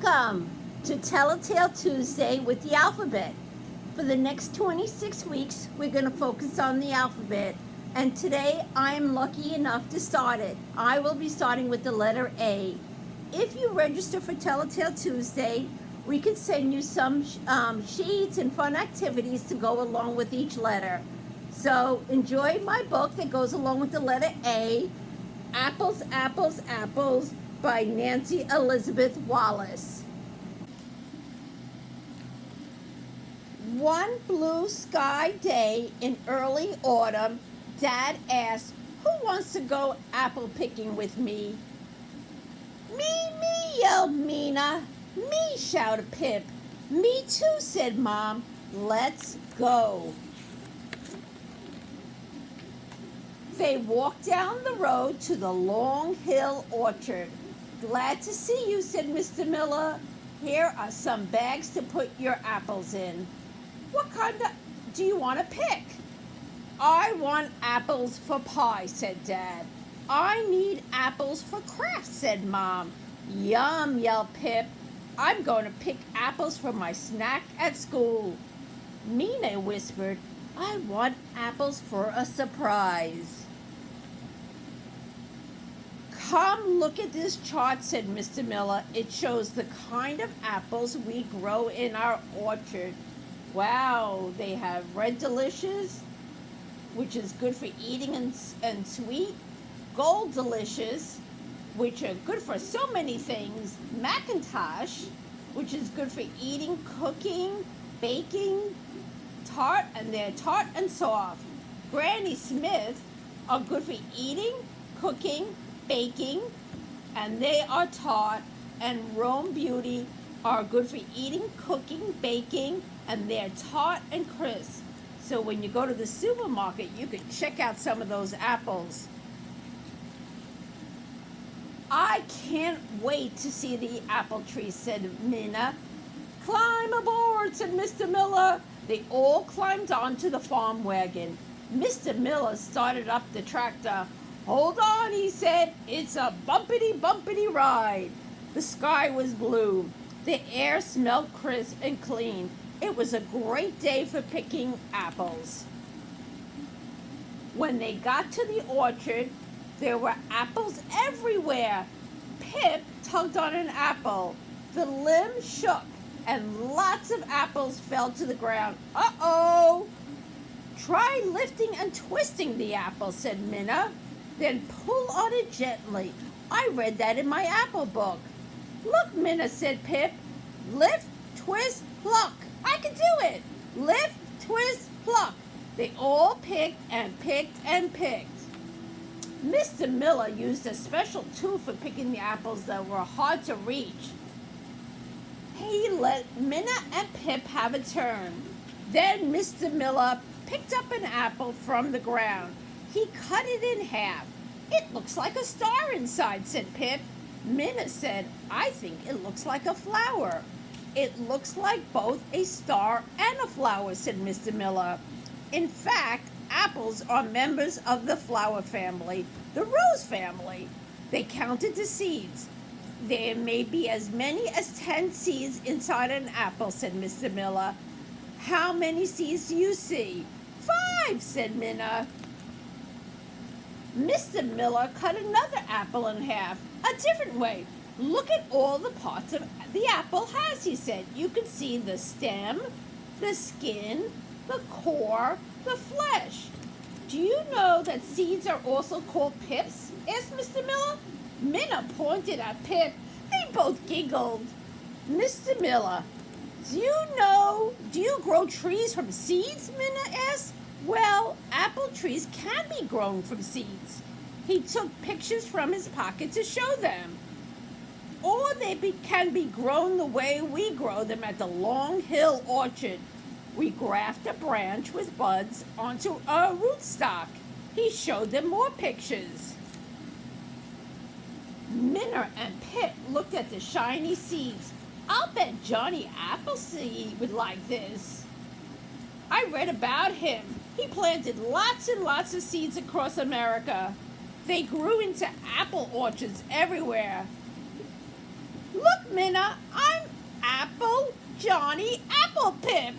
Welcome to Telltale Tuesday with the alphabet. For the next 26 weeks, we're going to focus on the alphabet. And today, I'm lucky enough to start it. I will be starting with the letter A. If you register for Telltale Tuesday, we can send you some sheets and fun activities to go along with each letter. So enjoy my book that goes along with the letter A, Apples, Apples, Apples, by Nancy Elizabeth Wallace. One blue sky day in early autumn, Dad asked, "Who wants to go apple picking with me?" Me, yelled Mina. Me, shouted Pip. Me too, said Mom. Let's go. They walked down the road to the Long Hill Orchard. Glad to see you, said Mr. Miller. Here are some bags to put your apples in. What kind do you want to pick? I want apples for pie, said Dad. I need apples for crafts, said Mom. Yum, yelled Pip. I'm going to pick apples for my snack at school. Mina whispered, I want apples for a surprise. Come look at this chart, said Mr. Miller. It shows the kind of apples we grow in our orchard. Wow, they have Red Delicious, which is good for eating and sweet. Gold Delicious, which are good for so many things. Macintosh, which is good for eating, cooking, baking. Tart, and they're tart and soft. Granny Smith are good for eating, cooking, baking, and they are tart. And Rome Beauty are good for eating, cooking, baking, and they're tart and crisp. So when you go to the supermarket, you can check out some of those apples. I can't wait to see the apple tree, said Mina. Climb aboard, said Mr. Miller. They all climbed onto the farm wagon. Mr. Miller started up the tractor. Hold on, he said. It's a bumpity ride. The sky was blue. The air smelled crisp and clean. It was a great day for picking apples. When they got to the orchard, there were apples everywhere. Pip tugged on an apple. The limb shook, and lots of apples fell to the ground. Uh-oh! Try lifting and twisting the apple, said Minna. Then pull on it gently. I read that in my apple book. Look, Minna, said Pip. Lift, twist, pluck. I can do it. Lift, twist, pluck. They all picked and picked and picked. Mr. Miller used a special tool for picking the apples that were hard to reach. He let Minna and Pip have a turn. Then Mr. Miller picked up an apple from the ground. He cut it in half. It looks like a star inside, said Pip. Minna said, I think it looks like a flower. It looks like both a star and a flower, said Mr. Miller. In fact, apples are members of the flower family, the rose family. They counted the seeds. There may be as many as 10 seeds inside an apple, said Mr. Miller. How many seeds do you see? 5, said Minna. Mr. Miller cut another apple in half, a different way. Look at all the parts of the apple has, he said. You can see the stem, the skin, the core, the flesh. Do you know that seeds are also called pips? Asked Mr. Miller. Minna pointed at Pip. They both giggled. Mr. Miller, do you grow trees from seeds? Minna asked. Well, apple trees can be grown from seeds. He took pictures from his pocket to show them. Or they can be grown the way we grow them at the Long Hill Orchard. We graft a branch with buds onto a rootstock. He showed them more pictures. Minna and Pip looked at the shiny seeds. I'll bet Johnny Appleseed would like this. I read about him. He planted lots and lots of seeds across America. They grew into apple orchards everywhere. Look, Minna, I'm Apple Johnny Apple Pip.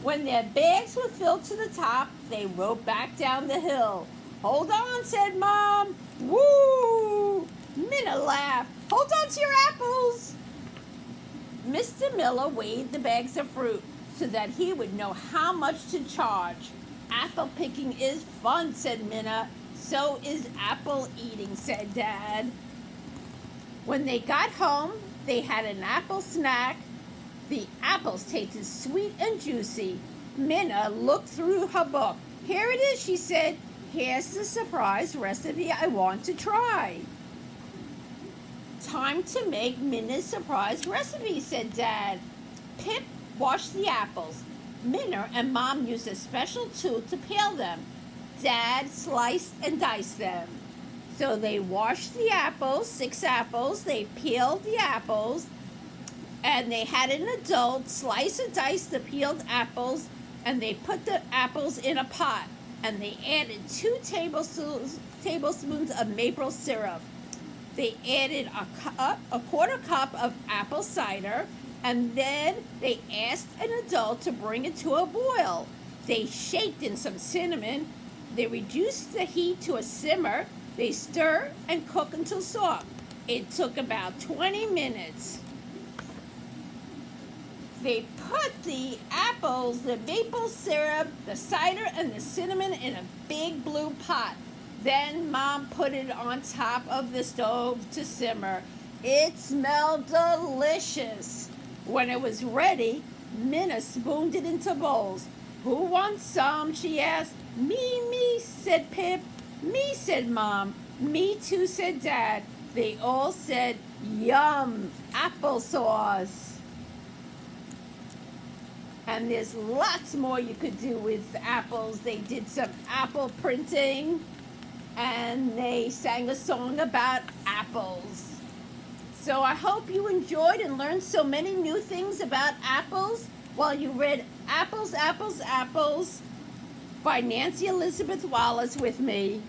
When their bags were filled to the top, they rode back down the hill. Hold on, said Mom. Woo! Minna laughed. Hold on to your apples. Mr. Miller weighed the bags of fruit so that he would know how much to charge. Apple picking is fun, said Minna. So is apple eating, said Dad. When they got home, they had an apple snack. The apples tasted sweet and juicy. Minna looked through her book. Here it is, she said. Here's the surprise recipe I want to try. Time to make Minna's surprise recipe, said Dad. Pip washed the apples. Minna and Mom used a special tool to peel them. Dad sliced and diced them. So they washed the apples, 6 apples. They peeled the apples. And they had an adult slice and dice the peeled apples. And they put the apples in a pot. And they added 2 tablespoons of maple syrup. They added a quarter cup of apple cider, and then they asked an adult to bring it to a boil. They shaked in some cinnamon. They reduced the heat to a simmer. They stir and cook until soft. It took about 20 minutes. They put the apples, the maple syrup, the cider, and the cinnamon in a big blue pot. Then Mom put it on top of the stove to simmer. It smelled delicious. When it was ready, Minna spooned it into bowls. Who wants some? She asked. Me, said Pip. Me, said Mom. Me too, said Dad. They all said, yum, applesauce. And there's lots more you could do with apples. They did some apple printing. And they sang a song about apples. So I hope you enjoyed and learned so many new things about apples while you read Apples, Apples, Apples by Nancy Elizabeth Wallace with me.